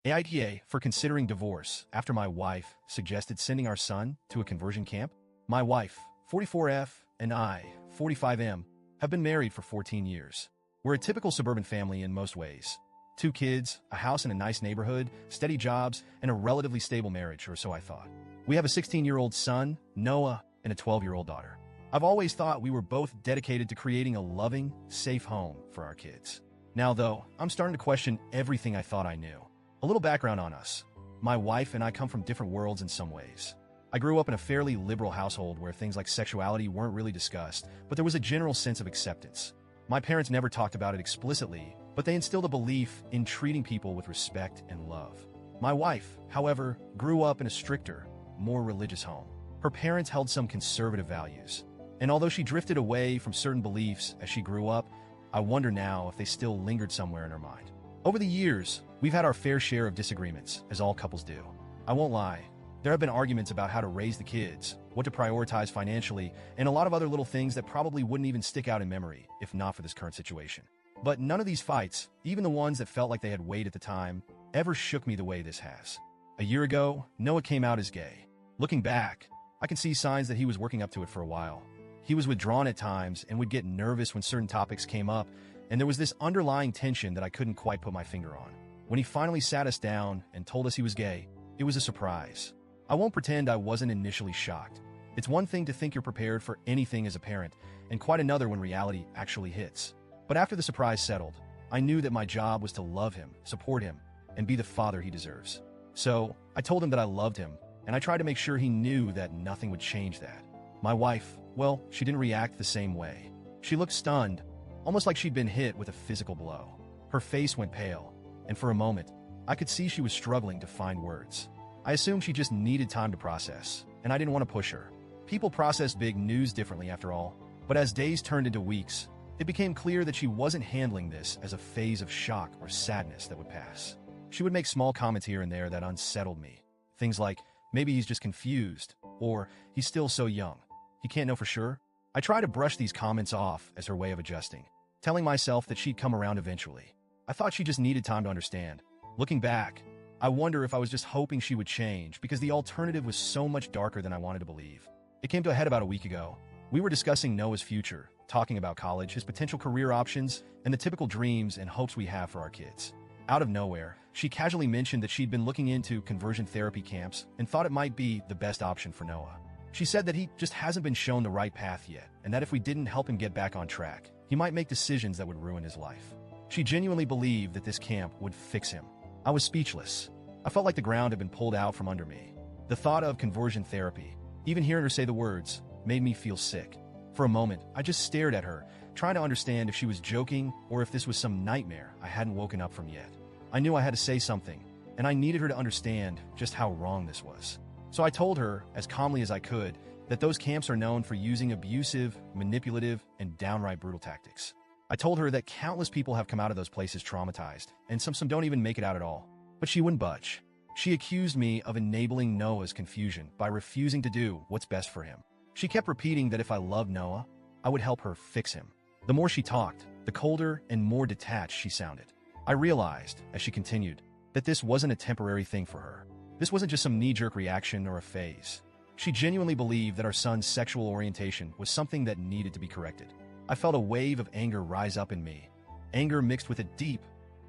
AITA for considering divorce after my wife suggested sending our son to a conversion camp. My wife, 44F, and I, 45M, have been married for 14 years. We're a typical suburban family in most ways. 2 kids, a house in a nice neighborhood, steady jobs, and a relatively stable marriage, or so I thought. We have a 16-year-old son, Noah, and a 12-year-old daughter. I've always thought we were both dedicated to creating a loving, safe home for our kids. Now, though, I'm starting to question everything I thought I knew. A little background on us. My wife and I come from different worlds in some ways. I grew up in a fairly liberal household where things like sexuality weren't really discussed, but there was a general sense of acceptance. My parents never talked about it explicitly, but they instilled a belief in treating people with respect and love. My wife, however, grew up in a stricter, more religious home. Her parents held some conservative values, and although she drifted away from certain beliefs as she grew up, I wonder now if they still lingered somewhere in her mind. Over the years, we've had our fair share of disagreements, as all couples do. I won't lie, there have been arguments about how to raise the kids, what to prioritize financially, and a lot of other little things that probably wouldn't even stick out in memory if not for this current situation. But none of these fights, even the ones that felt like they had weight at the time, ever shook me the way this has. A year ago, Noah came out as gay. Looking back, I can see signs that he was working up to it for a while. He was withdrawn at times and would get nervous when certain topics came up, and there was this underlying tension that I couldn't quite put my finger on. When he finally sat us down and told us he was gay, it was a surprise. I won't pretend I wasn't initially shocked. It's one thing to think you're prepared for anything as a parent, and quite another when reality actually hits. But after the surprise settled, I knew that my job was to love him, support him, and be the father he deserves. So, I told him that I loved him, and I tried to make sure he knew that nothing would change that. My wife, well, she didn't react the same way. She looked stunned, almost like she'd been hit with a physical blow. Her face went pale, and for a moment, I could see she was struggling to find words. I assumed she just needed time to process, and I didn't want to push her. People process big news differently after all, but as days turned into weeks, it became clear that she wasn't handling this as a phase of shock or sadness that would pass. She would make small comments here and there that unsettled me. Things like, maybe he's just confused, or he's still so young. He can't know for sure. I tried to brush these comments off as her way of adjusting, telling myself that she'd come around eventually. I thought she just needed time to understand. Looking back, I wonder if I was just hoping she would change because the alternative was so much darker than I wanted to believe. It came to a head about a week ago. We were discussing Noah's future, talking about college, his potential career options, and the typical dreams and hopes we have for our kids. Out of nowhere, she casually mentioned that she'd been looking into conversion therapy camps and thought it might be the best option for Noah. She said that he just hasn't been shown the right path yet, and that if we didn't help him get back on track, he might make decisions that would ruin his life. She genuinely believed that this camp would fix him. I was speechless. I felt like the ground had been pulled out from under me. The thought of conversion therapy, even hearing her say the words, made me feel sick. For a moment, I just stared at her, trying to understand if she was joking or if this was some nightmare I hadn't woken up from yet. I knew I had to say something, and I needed her to understand just how wrong this was. So I told her, as calmly as I could, that those camps are known for using abusive, manipulative, and downright brutal tactics. I told her that countless people have come out of those places traumatized, and some don't even make it out at all. But she wouldn't budge. She accused me of enabling Noah's confusion by refusing to do what's best for him. She kept repeating that if I loved Noah, I would help her fix him. The more she talked, the colder and more detached she sounded. I realized, as she continued, that this wasn't a temporary thing for her. This wasn't just some knee-jerk reaction or a phase. She genuinely believed that our son's sexual orientation was something that needed to be corrected. I felt a wave of anger rise up in me, anger mixed with a deep,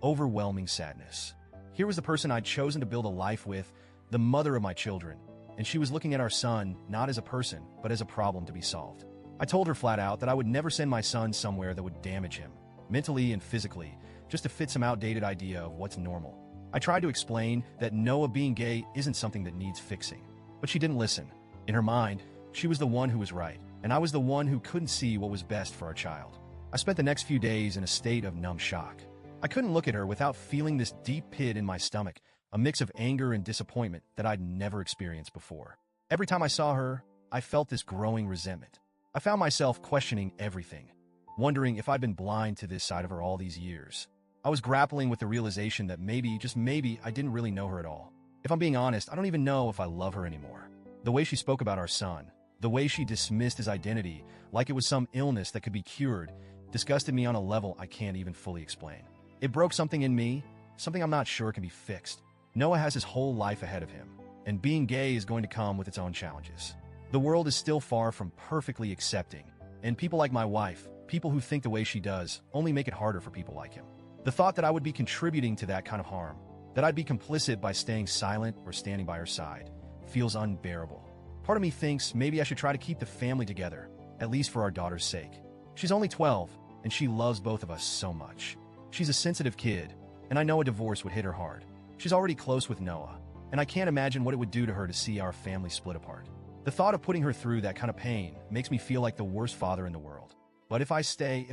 overwhelming sadness. Here was the person I'd chosen to build a life with, the mother of my children, and she was looking at our son not as a person, but as a problem to be solved. I told her flat out that I would never send my son somewhere that would damage him, mentally and physically, just to fit some outdated idea of what's normal. I tried to explain that Noah being gay isn't something that needs fixing, but she didn't listen. In her mind, she was the one who was right, and I was the one who couldn't see what was best for our child. I spent the next few days in a state of numb shock. I couldn't look at her without feeling this deep pit in my stomach, a mix of anger and disappointment that I'd never experienced before. Every time I saw her, I felt this growing resentment. I found myself questioning everything, wondering if I'd been blind to this side of her all these years. I was grappling with the realization that maybe, just maybe, I didn't really know her at all. If I'm being honest, I don't even know if I love her anymore. The way she spoke about our son, the way she dismissed his identity like it was some illness that could be cured, disgusted me on a level I can't even fully explain. It broke something in me, something I'm not sure can be fixed. Noah has his whole life ahead of him, and being gay is going to come with its own challenges. The world is still far from perfectly accepting, and people like my wife, people who think the way she does, only make it harder for people like him. The thought that I would be contributing to that kind of harm, that I'd be complicit by staying silent or standing by her side, feels unbearable. Part of me thinks maybe I should try to keep the family together, at least for our daughter's sake. She's only 12, and she loves both of us so much. She's a sensitive kid, and I know a divorce would hit her hard. She's already close with Noah, and I can't imagine what it would do to her to see our family split apart. The thought of putting her through that kind of pain makes me feel like the worst father in the world. But if I stay,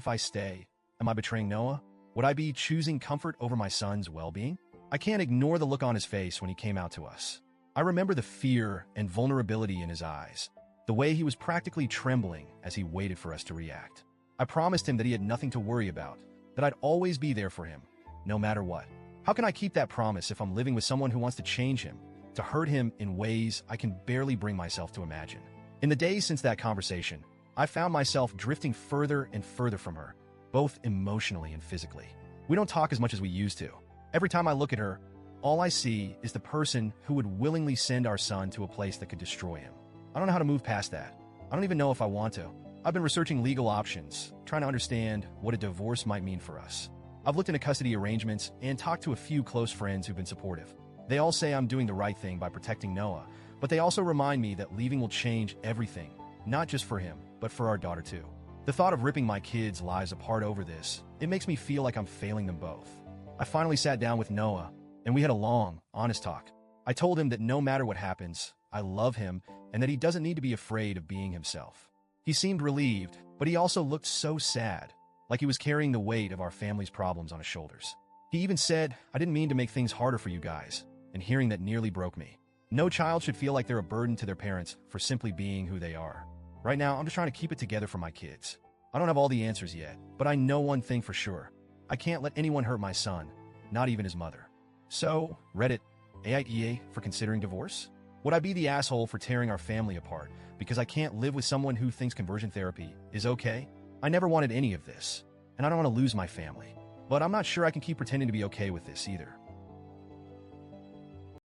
am I betraying Noah? Would I be choosing comfort over my son's well-being? I can't ignore the look on his face when he came out to us. I remember the fear and vulnerability in his eyes, the way he was practically trembling as he waited for us to react. I promised him that he had nothing to worry about, that I'd always be there for him, no matter what. How can I keep that promise if I'm living with someone who wants to change him, to hurt him in ways I can barely bring myself to imagine? In the days since that conversation, I found myself drifting further and further from her, both emotionally and physically. We don't talk as much as we used to. Every time I look at her, all I see is the person who would willingly send our son to a place that could destroy him. I don't know how to move past that. I don't even know if I want to. I've been researching legal options, trying to understand what a divorce might mean for us. I've looked into custody arrangements and talked to a few close friends who've been supportive. They all say I'm doing the right thing by protecting Noah, but they also remind me that leaving will change everything, not just for him, but for our daughter too. The thought of ripping my kids' lives apart over this, it makes me feel like I'm failing them both. I finally sat down with Noah, and we had a long, honest talk. I told him that no matter what happens, I love him and that he doesn't need to be afraid of being himself. He seemed relieved, but he also looked so sad, like he was carrying the weight of our family's problems on his shoulders. He even said, "I didn't mean to make things harder for you guys," and hearing that nearly broke me. No child should feel like they're a burden to their parents for simply being who they are. Right now, I'm just trying to keep it together for my kids. I don't have all the answers yet, but I know one thing for sure. I can't let anyone hurt my son, not even his mother. So, Reddit, AITA for considering divorce? Would I be the asshole for tearing our family apart because I can't live with someone who thinks conversion therapy is okay? I never wanted any of this, and I don't want to lose my family. But I'm not sure I can keep pretending to be okay with this either.